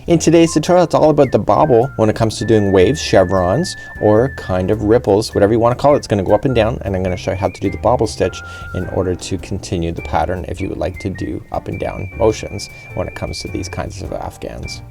In today's tutorial, it's all about the bobble when it comes to doing waves, chevrons, or kind of ripples, whatever you want to call it. It's going to go up and down, and I'm going to show you how to do the bobble stitch in order to continue the pattern if you would like to do up and down motions when it comes to these kinds of afghans.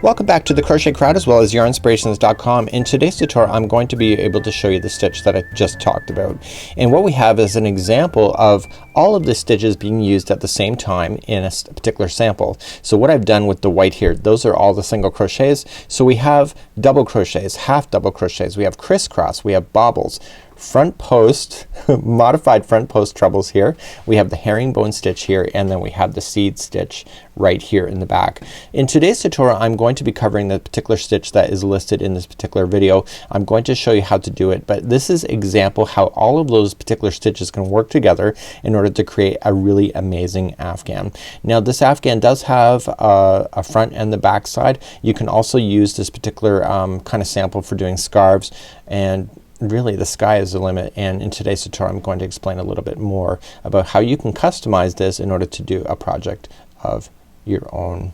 Welcome back to the Crochet Crowd as well as yarnspirations.com. In today's tutorial, I'm going to be able to show you the stitch that I just talked about. And what we have is an example of all of the stitches being used at the same time in a particular sample. So what I've done with the white here, those are all the single crochets. So we have double crochets, half double crochets, we have crisscross, we have bobbles, front post, modified front post trebles here, we have the herringbone stitch here, and then we have the seed stitch right here in the back. In today's tutorial, I'm going to be covering the particular stitch that is listed in this particular video. I'm going to show you how to do it, but this is example how all of those particular stitches can work together in order to create a really amazing afghan. Now this afghan does have a front and the back side. You can also use this particular kind of sample for doing scarves, and really the sky is the limit, and in today's tutorial I'm going to explain a little bit more about how you can customize this in order to do a project of your own.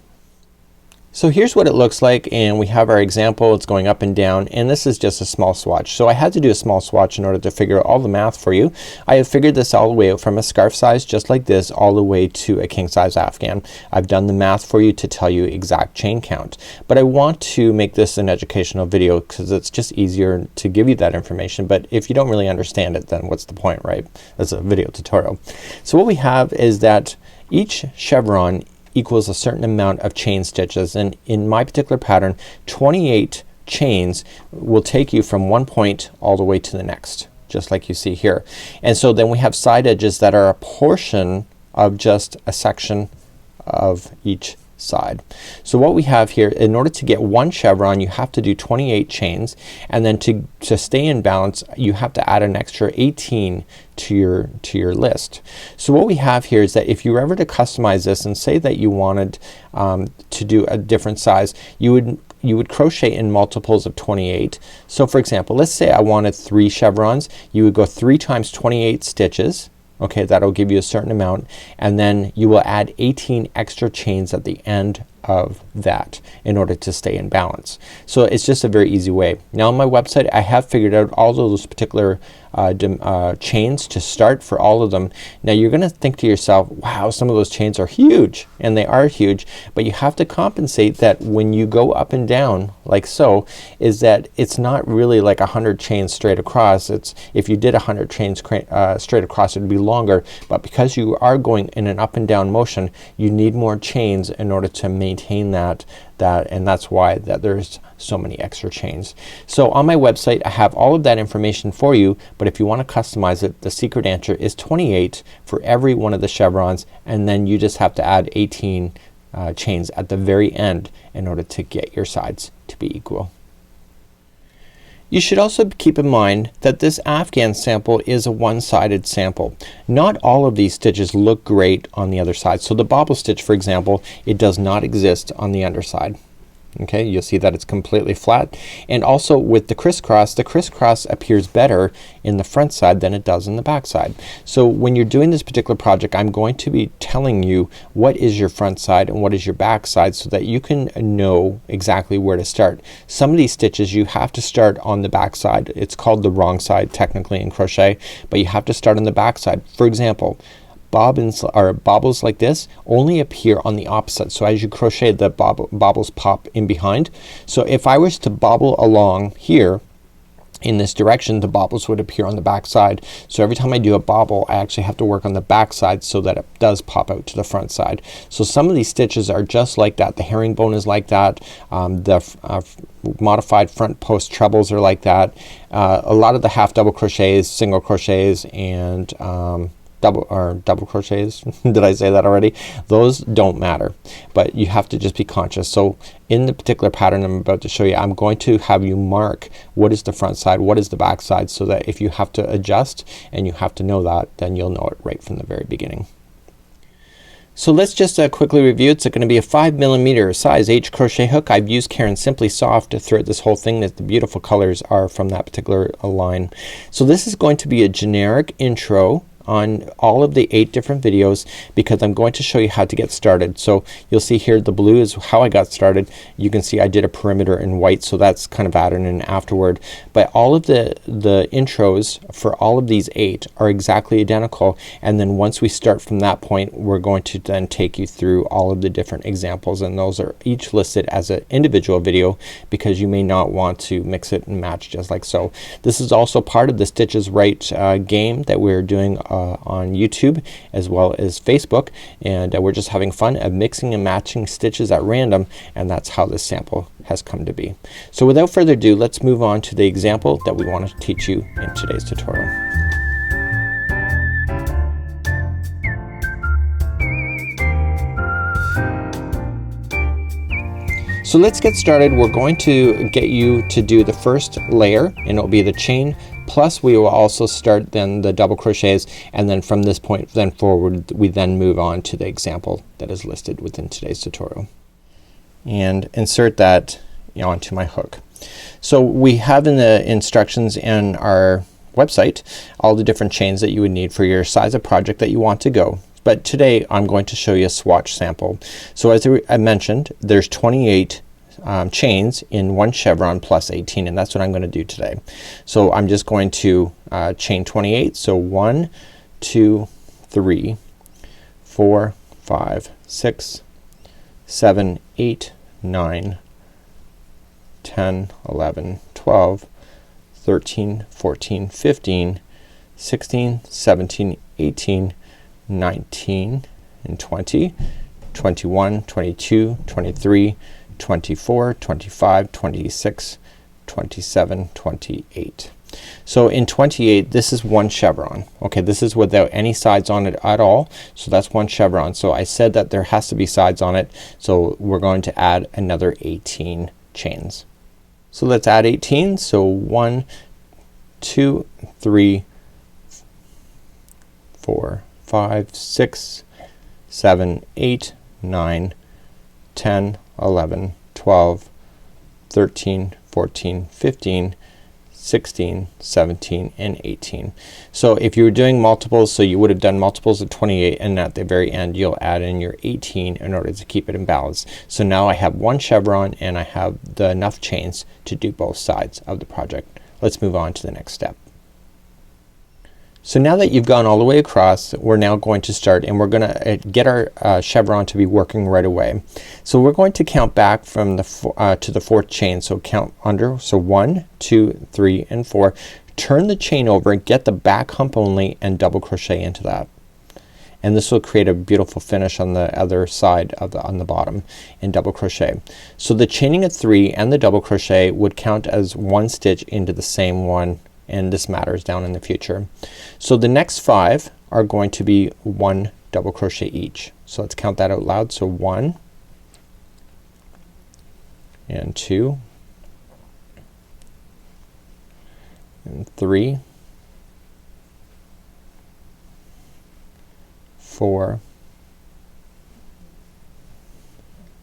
So here's what it looks like, and we have our example. It's going up and down, and this is just a small swatch. So I had to do a small swatch in order to figure out all the math for you. I have figured this all the way out from a scarf size just like this all the way to a king size afghan. I've done the math for you to tell you exact chain count, but I want to make this an educational video because it's just easier to give you that information. But if you don't really understand it, then what's the point, right? That's a video tutorial. So what we have is that each chevron equals a certain amount of chain stitches, and in my particular pattern 28 chains will take you from one point all the way to the next, just like you see here. And so then we have side edges that are a portion of just a section of each side. So what we have here, in order to get one chevron you have to do 28 chains, and then to stay in balance you have to add an extra 18 to your list. So what we have here is that if you were ever to customize this and say that you wanted to do a different size, you would crochet in multiples of 28. So for example, let's say I wanted 3 chevrons. You would go 3 times 28 stitches. Okay, that'll give you a certain amount, and then you will add 18 extra chains at the end of that in order to stay in balance. So it's just a very easy way. Now on my website I have figured out all those particular chains to start for all of them. Now you're gonna think to yourself, wow, some of those chains are huge, and they are huge, but you have to compensate that when you go up and down like so, is that it's not really like 100 chains straight across. It's, if you did 100 chains straight across, it would be longer, but because you are going in an up and down motion you need more chains in order to maintain that, and that's why there's so many extra chains. So on my website I have all of that information for you, but if you want to customize it, the secret answer is 28 for every one of the chevrons, and then you just have to add 18 chains at the very end in order to get your sides to be equal. You should also keep in mind that this afghan sample is a one-sided sample. Not all of these stitches look great on the other side. So the bobble stitch, for example, it does not exist on the underside. Okay, you'll see that it's completely flat. And also with the crisscross appears better in the front side than it does in the back side. So when you're doing this particular project, I'm going to be telling you what is your front side and what is your back side so that you can know exactly where to start. Some of these stitches you have to start on the back side. It's called the wrong side technically in crochet, but you have to start on the back side. For example, bobbins or bobbles like this only appear on the opposite. So as you crochet, the bobbles pop in behind. So if I was to bobble along here in this direction, the bobbles would appear on the back side. So every time I do a bobble I actually have to work on the back side so that it does pop out to the front side. So some of these stitches are just like that. The herringbone is like that. The modified front post trebles are like that. A lot of the half double crochets, single crochets, and double crochets did I say that already? Those don't matter, but you have to just be conscious. So in the particular pattern I'm about to show you, I'm going to have you mark what is the front side, what is the back side, so that if you have to adjust and you have to know that, then you'll know it right from the very beginning. So let's just quickly review. It's going to be a 5mm size H crochet hook. I've used Caron Simply Soft throughout this whole thing. That the beautiful colors are from that particular line. So this is going to be a generic intro on all of the 8 different videos because I'm going to show you how to get started. So you'll see here the blue is how I got started. You can see I did a perimeter in white, so that's kind of added in afterward. But all of the intros for all of these 8 are exactly identical, and then once we start from that point we're going to then take you through all of the different examples, and those are each listed as an individual video because you may not want to mix it and match just like so. This is also part of the Stitches Right game that we're doing on YouTube as well as Facebook, and we're just having fun of mixing and matching stitches at random, and that's how this sample has come to be. So without further ado, let's move on to the example that we want to teach you in today's tutorial. So let's get started. We're going to get you to do the first layer, and it'll be the chain, plus we will also start then the double crochets, and then from this point then forward we then move on to the example that is listed within today's tutorial. And insert that onto my hook. So we have in the instructions in our website all the different chains that you would need for your size of project that you want to go. But today I'm going to show you a swatch sample. So as I mentioned, there's 28 chains in one chevron plus 18, and that's what I'm going to do today. So I'm just going to chain 28. So 1, 2, 3, 4, 5, 6, 7, 8, 9, 10, 11, 12, 13, 14, 15, 16, 17, 18, 19 and 20, 21, 22, 23, 24, 25, 26, 27, 28. So in 28 this is one chevron. Okay, this is without any sides on it at all. So that's one chevron. So I said that there has to be sides on it. So we're going to add another 18 chains. So let's add 18. So 1, 2, 3, 4, 5, 6, 7, 8, 9, 10, 11, 12, 13, 14, 15, 16, 17, and 18. So if you were doing multiples, so you would have done multiples of 28, and at the very end you'll add in your 18 in order to keep it in balance. So now I have one chevron and I have enough chains to do both sides of the project. Let's move on to the next step. So now that you've gone all the way across, we're now going to start, and we're gonna get our chevron to be working right away. So we're going to count back from the to the 4th chain. So count under. So 1, 2, 3, and 4. Turn the chain over, get the back hump only, and double crochet into that. And this will create a beautiful finish on the other side of on the bottom, and double crochet. So the chaining of 3 and the double crochet would count as one stitch into the same one, and this matters down in the future. So the next 5 are going to be 1 double crochet each. So let's count that out loud. So 1 and 2 and 3, 4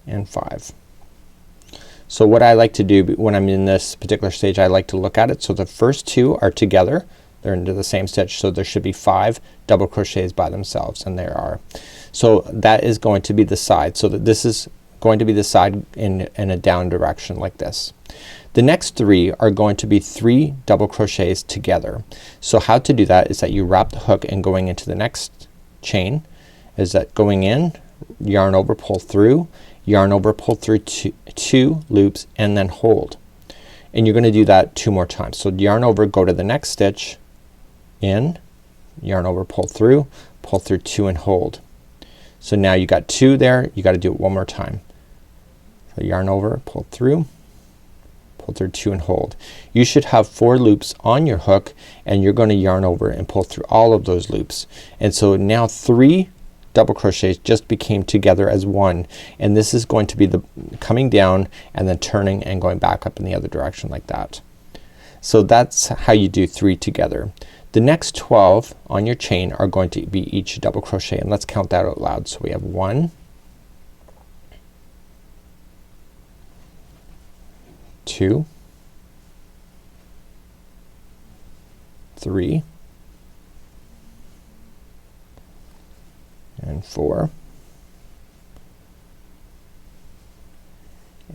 and 5. So what I like to do when I'm in this particular stage, I like to look at it. So the first 2 are together. They're into the same stitch. So there should be 5 double crochets by themselves, and there are. So that is going to be the side. So that this is going to be the side in a down direction like this. The next 3 are going to be 3 double crochets together. So how to do that is that you wrap the hook and going into the next chain is that going in, yarn over, pull through, yarn over, pull through 2 loops, and then hold. And you're gonna do that 2 more times. So yarn over, go to the next stitch, in, yarn over, pull through 2 and hold. So now you got 2 there. You gotta do it one more time. So yarn over, pull through 2 and hold. You should have 4 loops on your hook, and you're gonna yarn over and pull through all of those loops. And so now 3 double crochets just became together as one, and this is going to be the coming down and then turning and going back up in the other direction like that. So that's how you do 3 together. The next 12 on your chain are going to be each double crochet, and let's count that out loud. So we have 1, 2, 3, and 4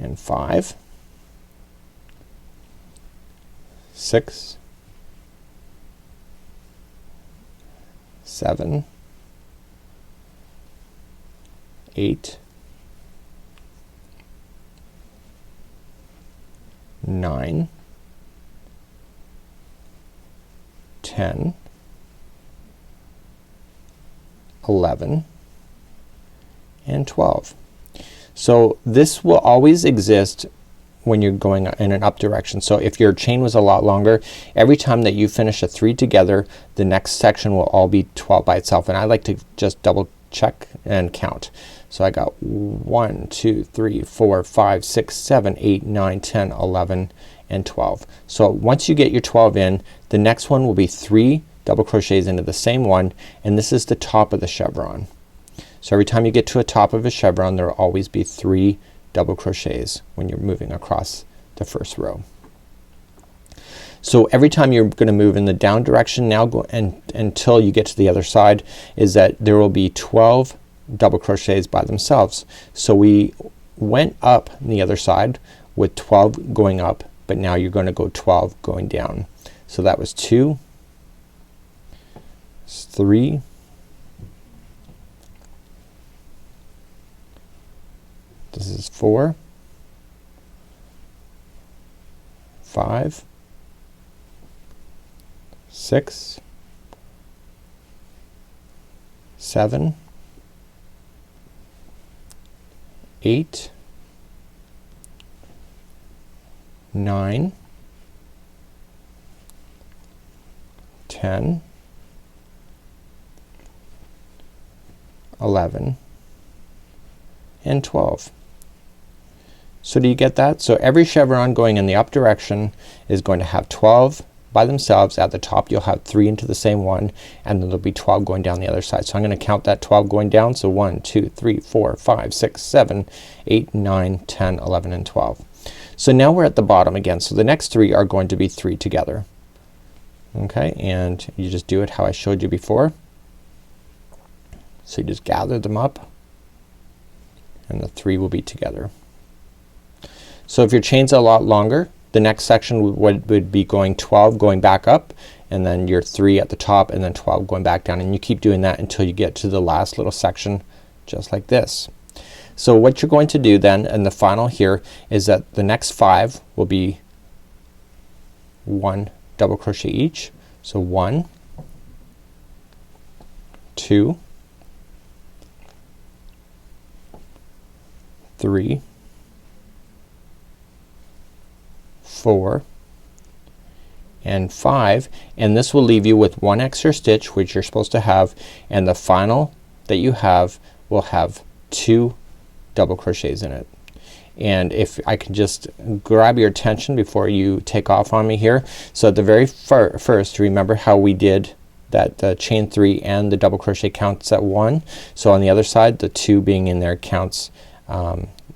and 5, 6, 7, 8, 9, 10, 11, and 12. So this will always exist when you're going in an up direction. So if your chain was a lot longer, every time that you finish a 3 together, the next section will all be 12 by itself. And I like to just double check and count. So I got 1, 2, 3, 4, 5, 6, 7, 8, 9, 10, 11, and 12. So once you get your 12 in, the next one will be 3 double crochets into the same one, and this is the top of the chevron. So every time you get to a top of a chevron, there will always be 3 double crochets when you're moving across the first row. So every time you're gonna move in the down direction now until you get to the other side, is that there will be 12 double crochets by themselves. So we went up the other side with 12 going up, but now you're gonna go 12 going down. So that was 2, 3, 4, 5, 6, 7, 8, 9, 10, 11, and 12. So do you get that? So every chevron going in the up direction is going to have 12 by themselves. At the top you'll have 3 into the same one, and then there'll be 12 going down the other side. So I'm gonna count that 12 going down. So 1, 2, 3, 4, 5, 6, 7, 8, 9, 10, 11, and 12. So now we're at the bottom again. So the next 3 are going to be 3 together. Okay, and you just do it how I showed you before. So you just gather them up, and the 3 will be together. So if your chain's a lot longer, the next section would be going 12 going back up, and then your 3 at the top, and then 12 going back down, and you keep doing that until you get to the last little section just like this. So what you're going to do then in the final here is that the next 5 will be 1 double crochet each. So 1, 2, 3, 4, and 5, and this will leave you with 1 extra stitch which you're supposed to have, and the final that you have will have 2 double crochets in it. And if I can just grab your attention before you take off on me here. So at the very first, remember how we did that the chain 3 and the double crochet counts at 1. So on the other side, the 2 being in there counts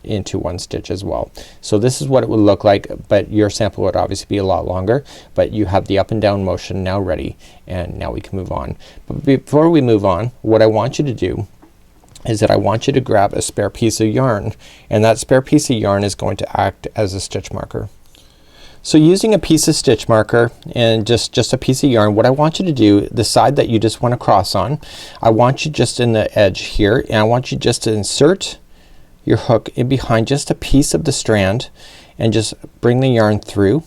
into 1 stitch as well. So this is what it would look like, but your sample would obviously be a lot longer, but you have the up and down motion now ready, and now we can move on. But before we move on, what I want you to do is that I want you to grab a spare piece of yarn, and that spare piece of yarn is going to act as a stitch marker. So using a piece of stitch marker and just a piece of yarn, what I want you to do, the side that you just want to cross on, I want you just in the edge here, and I want you just to insert your hook in behind just a piece of the strand and just bring the yarn through.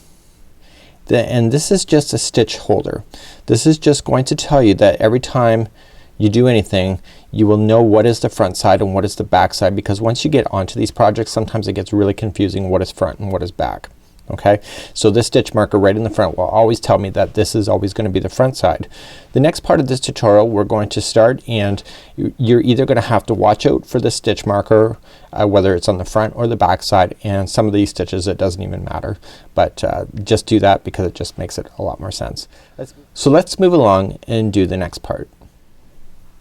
And this is just a stitch holder. This is just going to tell you that every time you do anything, you will know what is the front side and what is the back side, because once you get onto these projects, sometimes it gets really confusing what is front and what is back. Okay, so this stitch marker right in the front will always tell me that this is always going to be the front side. The next part of this tutorial we're going to start, and you're either going to have to watch out for the stitch marker, whether it's on the front or the back side, and some of these stitches it doesn't even matter, but just do that because it just makes it a lot more sense. So let's move along and do the next part.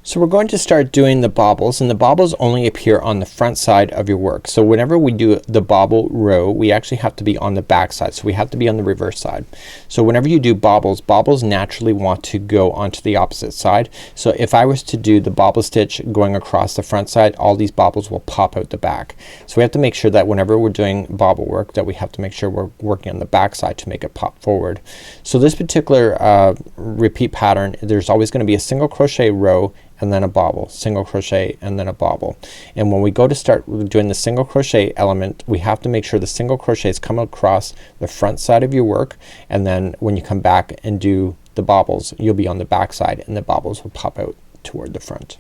So we're going to start doing the bobbles, and the bobbles only appear on the front side of your work. So whenever we do the bobble row, we actually have to be on the back side. So we have to be on the reverse side. So whenever you do bobbles, bobbles naturally want to go onto the opposite side. So if I was to do the bobble stitch going across the front side, all these bobbles will pop out the back. So we have to make sure that whenever we're doing bobble work, that we have to make sure we're working on the back side to make it pop forward. So this particular repeat pattern, there's always going to be a single crochet row and then a bobble, single crochet and then a bobble. And when we go to start doing the single crochet element, we have to make sure the single crochets come across the front side of your work, and then when you come back and do the bobbles, you'll be on the back side and the bobbles will pop out toward the front.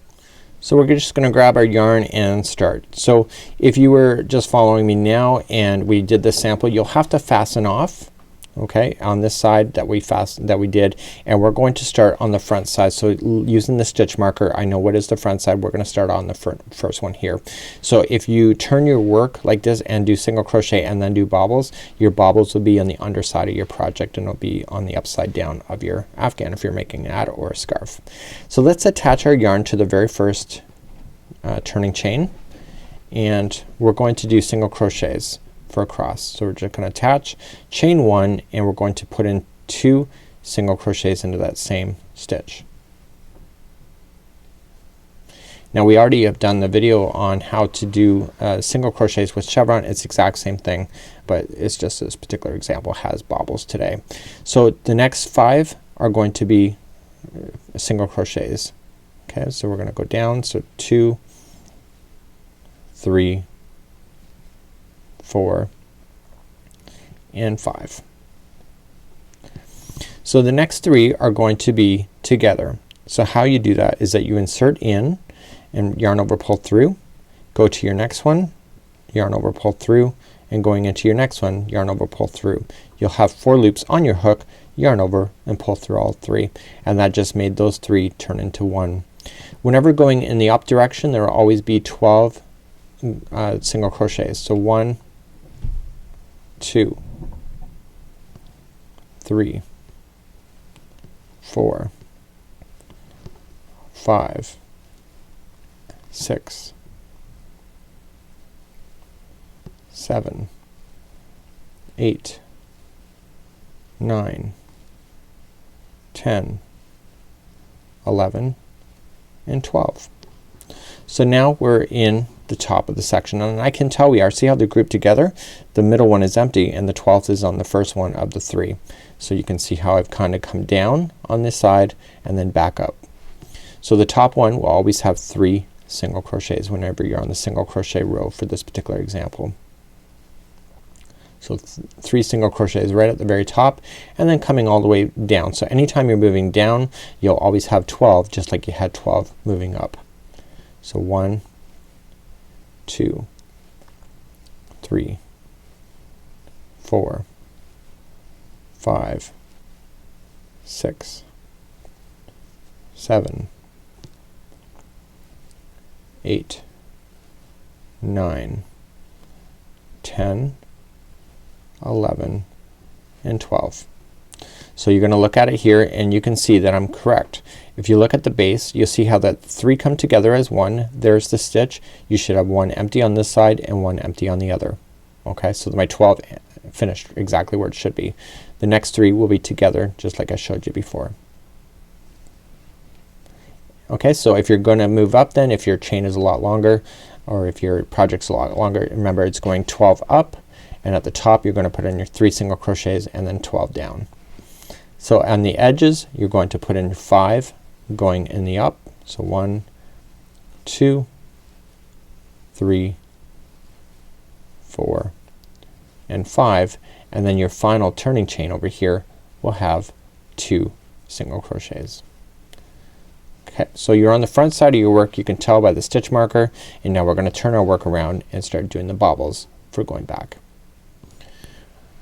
So we're just gonna grab our yarn and start. So if you were just following me now and we did this sample, you'll have to fasten off, okay, on this side that we did, and we're going to start on the front side. So using the stitch marker, I know what is the front side. We're gonna start on the first one here. So if you turn your work like this and do single crochet and then do bobbles, your bobbles will be on the underside of your project and it'll be on the upside down of your afghan if you're making an hat or a scarf. So let's attach our yarn to the very first turning chain, and we're going to do single crochets for a cross. So we're just gonna attach, chain one, and we're going to put in 2 single crochets into that same stitch. Now we already have done the video on how to do single crochets with chevron. It's the exact same thing, but it's just this particular example has bobbles today. So the next 5 are going to be single crochets. Okay, so we're gonna go down. So 2, 3, 4, and 5. So the next 3 are going to be together. So how you do that is that you insert in and yarn over, pull through, go to your next one, yarn over, pull through, and going into your next one, yarn over, pull through. You'll have 4 loops on your hook, yarn over and pull through all 3, and that just made those 3 turn into 1. Whenever going in the up direction, there will always be 12 single crochets. So 1, 2, 3, 4, 5, 6, 7, 8, 9, 10, 11, and 12. So now we're in the top of the section, and I can tell we are. See how they're grouped together? The middle one is empty and the 12th is on the first one of the 3. So you can see how I've kind of come down on this side and then back up. So the top one will always have 3 single crochets whenever you're on the single crochet row for this particular example. So 3 single crochets right at the very top and then coming all the way down. So anytime you're moving down, you'll always have 12 just like you had 12 moving up. So 1, 2, 3, 4, 5, 6, 7, 8, 9, 10, 11, and 12. So you're gonna look at it here and you can see that I'm correct. If you look at the base, you'll see how that 3 come together as one. There's the stitch. You should have 1 empty on this side and 1 empty on the other. Okay, so my 12 finished exactly where it should be. The next 3 will be together just like I showed you before. Okay, so if you're gonna move up, then if your chain is a lot longer or if your project's a lot longer, remember it's going 12 up, and at the top you're gonna put in your 3 single crochets and then 12 down. So on the edges you're going to put in 5 going in the up. So 1, 2, 3, 4, and 5, and then your final turning chain over here will have 2 single crochets. Okay, so you're on the front side of your work. You can tell by the stitch marker, and now we're gonna turn our work around and start doing the bobbles for going back.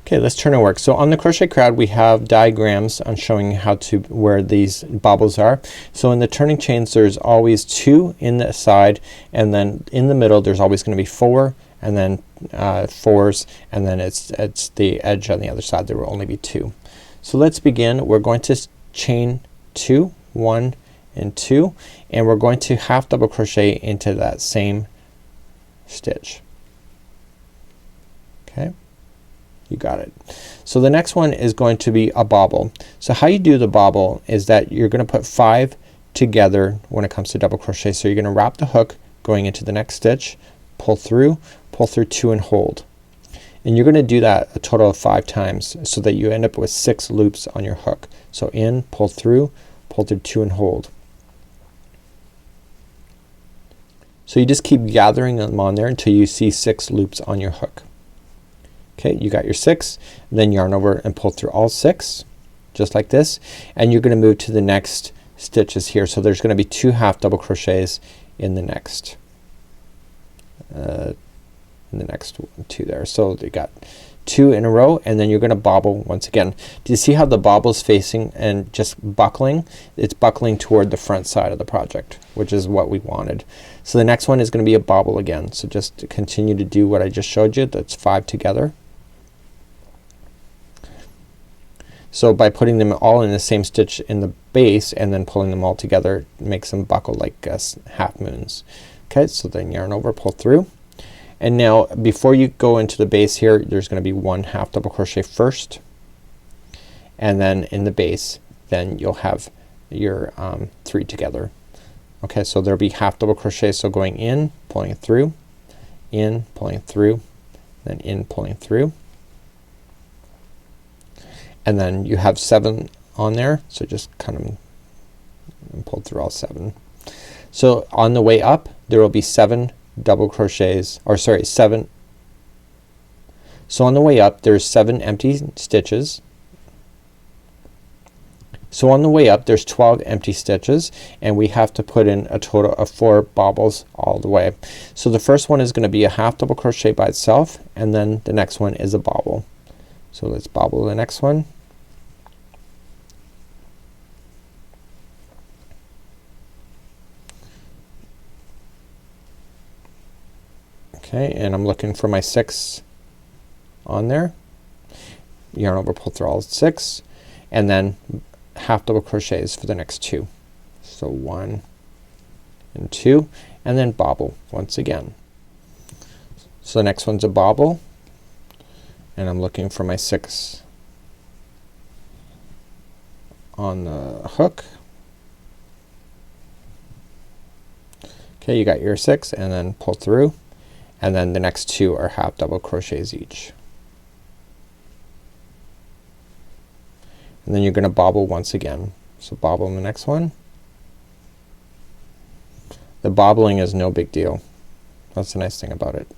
Okay, let's turn our work. So on the crochet crowd we have diagrams on showing how to where these bobbles are. So in the turning chains there's always 2 in the side, and then in the middle there's always gonna be 4, and then 4s, and then it's the edge on the other side there will only be 2. So let's begin. We're going to chain 2, 1, and 2, and we're going to half double crochet into that same stitch. Okay, you got it. So the next one is going to be a bobble. So how you do the bobble is that you're gonna put 5 together when it comes to double crochet. So you're gonna wrap the hook going into the next stitch, pull through 2 and hold. And you're gonna do that a total of 5 times so that you end up with 6 loops on your hook. So in, pull through 2 and hold. So you just keep gathering them on there until you see 6 loops on your hook. Okay, you got your 6, then yarn over and pull through all 6 just like this, and you're gonna move to the next stitches here. So there's gonna be 2 half double crochets in the next one, 2 there. So you got 2 in a row, and then you're gonna bobble once again. Do you see how the bobble's facing and just buckling? It's buckling toward the front side of the project, which is what we wanted. So the next one is gonna be a bobble again. So just continue to do what I just showed you. That's 5 together. So by putting them all in the same stitch in the base and then pulling them all together, it makes them buckle like half moons. Okay, so then yarn over, pull through, and now before you go into the base here, there's gonna be 1 half double crochet first, and then in the base then you'll have your 3 together. Okay, so there'll be half double crochet, so going in, pulling it through, in, pulling it through, then in, pulling it through, and then you have 7 on there, so just kind of pull through all 7. So on the way up there will be 7 double crochets, or sorry, 7. So on the way up there's 7 empty stitches. So on the way up there's 12 empty stitches, and we have to put in a total of 4 bobbles all the way. So the first one is gonna be a half double crochet by itself, and then the next one is a bobble. So let's bobble the next one. Okay, and I'm looking for my 6 on there. Yarn over, pull through all 6, and then half double crochets for the next 2. So 1 and 2, and then bobble once again. So the next one's a bobble, and I'm looking for my 6 on the hook. Okay, you got your 6, and then pull through, and then the next 2 are half double crochets each. And then you're gonna bobble once again. So bobble in the next one. The bobbling is no big deal. That's the nice thing about it.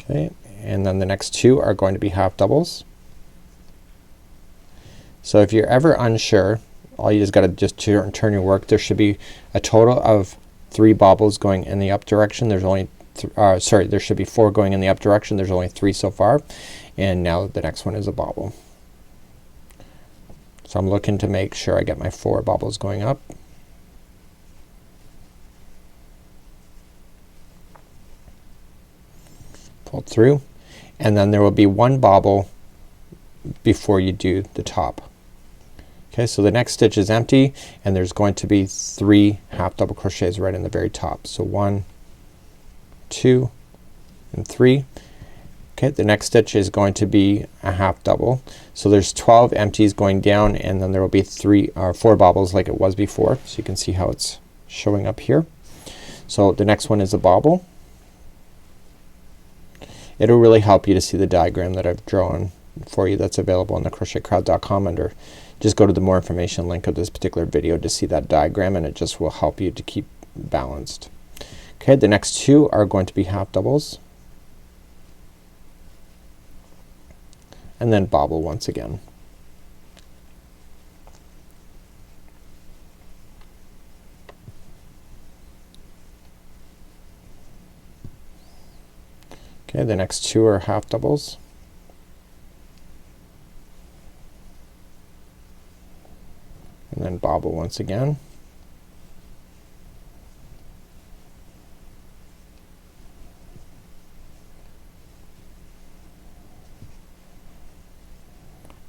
Okay, and then the next 2 are going to be half doubles. So if you're ever unsure, all you just gotta turn your work. There should be a total of 3 bobbles going in the up direction. There's only there should be 4 going in the up direction. There's only 3 so far, and now the next one is a bobble. So I'm looking to make sure I get my 4 bobbles going up. Pull through, and then there will be 1 bobble before you do the top. Okay, so the next stitch is empty, and there's going to be 3 half double crochets right in the very top. So 1, 2, and 3. Okay, the next stitch is going to be a half double. So there's 12 empties going down, and then there will be 4 bobbles like it was before. So you can see how it's showing up here. So the next one is a bobble. It'll really help you to see the diagram that I've drawn for you that's available on the crochetcrowd.com under. Just go to the more information link of this particular video to see that diagram, and it just will help you to keep balanced. Okay, the next 2 are going to be half doubles, and then bobble once again. Okay, the next 2 are half doubles, and then bobble once again.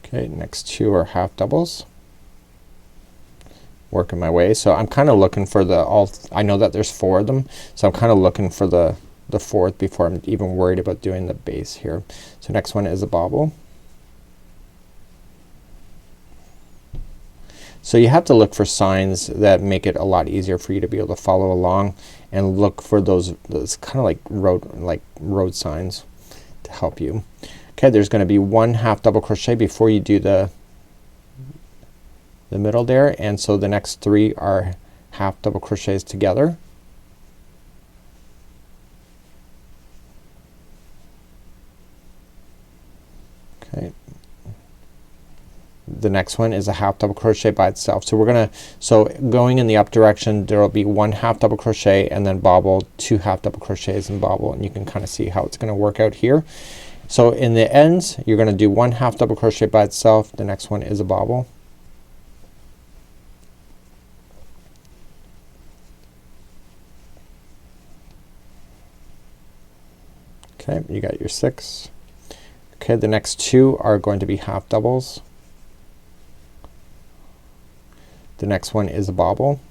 Okay, next two are half doubles. Working my way. So I'm kind of looking for I know that there's 4 of them, so I'm kind of looking for the fourth before I'm even worried about doing the base here. So next one is a bobble. So you have to look for signs that make it a lot easier for you to be able to follow along, and look for those kind of like road signs to help you. Okay, there's going to be 1 half double crochet before you do the middle there, and so the next 3 are half double crochets together. Okay, the next one is a half double crochet by itself. So we're gonna, going in the up direction, there will be 1 half double crochet and then bobble, 2 half double crochets and bobble, and you can kind of see how it's gonna work out here. So in the ends you're gonna do 1 half double crochet by itself, the next one is a bobble. Okay, you got your 6. Okay, the next 2 are going to be half doubles. The next one is a bobble.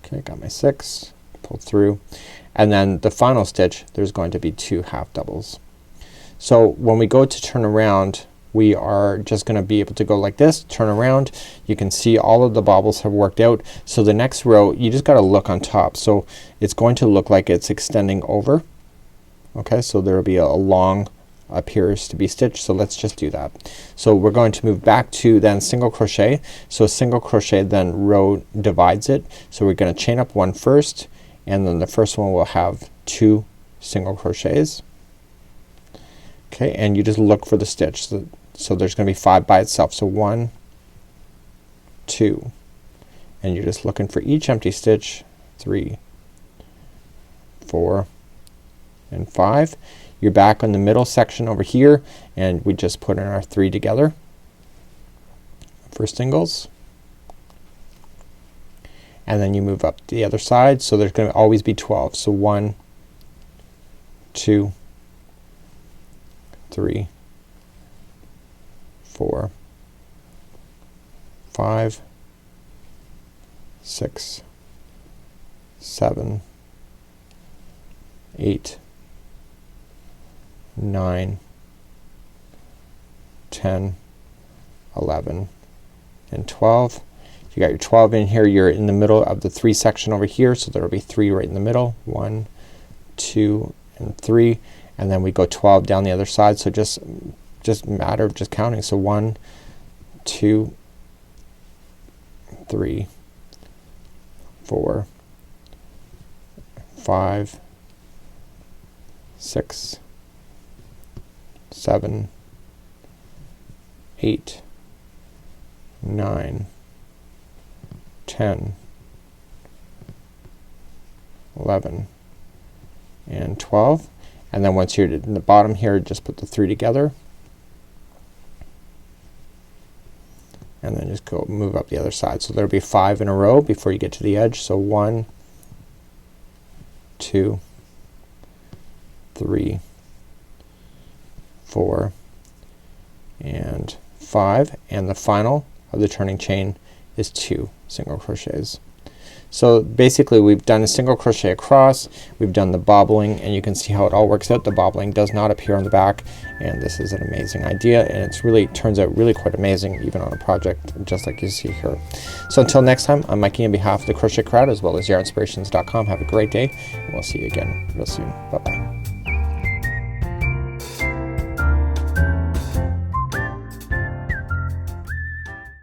Okay, got my 6, pull through, and then the final stitch there's going to be 2 half doubles. So when we go to turn around, we are just gonna be able to go like this, turn around. You can see all of the bobbles have worked out. So the next row you just gotta look on top. So it's going to look like it's extending over. Okay, so there will be a long appears to be stitched. So let's just do that. So we're going to move back to then single crochet. So single crochet, then row divides it. So we're gonna chain up 1 first, and then the first one will have 2 single crochets. Okay, and you just look for the stitch. So there's gonna be 5 by itself. So 1, 2, and you're just looking for each empty stitch. 3, 4, and 5. You're back on the middle section over here, and we just put in our 3 together for singles, and then you move up the other side. So there's gonna always be 12. So 1, 2, 3, 4, 5, 6, 7, 8, 9, 10, 11, and 12. You got your 12 in here. You're in the middle of the 3 section over here, so there will be 3 right in the middle. 1, 2, and 3, and then we go 12 down the other side. So just matter of just counting. So 1, 2, 3, 4, 5, 6, 7, 8, 9, 10, 11, and 12. And then once you're in the bottom here, just put the 3 together, and then just go move up the other side. So there'll be 5 in a row before you get to the edge. So 1, 2, 3, 4, and 5, and the final of the turning chain is 2 single crochets. So basically we've done a single crochet across, we've done the bobbling, and you can see how it all works out. The bobbling does not appear on the back, and this is an amazing idea, and it's really turns out really quite amazing even on a project just like you see here. So until next time, I'm Mikey on behalf of the Crochet Crowd as well as yarnspirations.com. Have a great day, and we'll see you again real soon. Bye bye.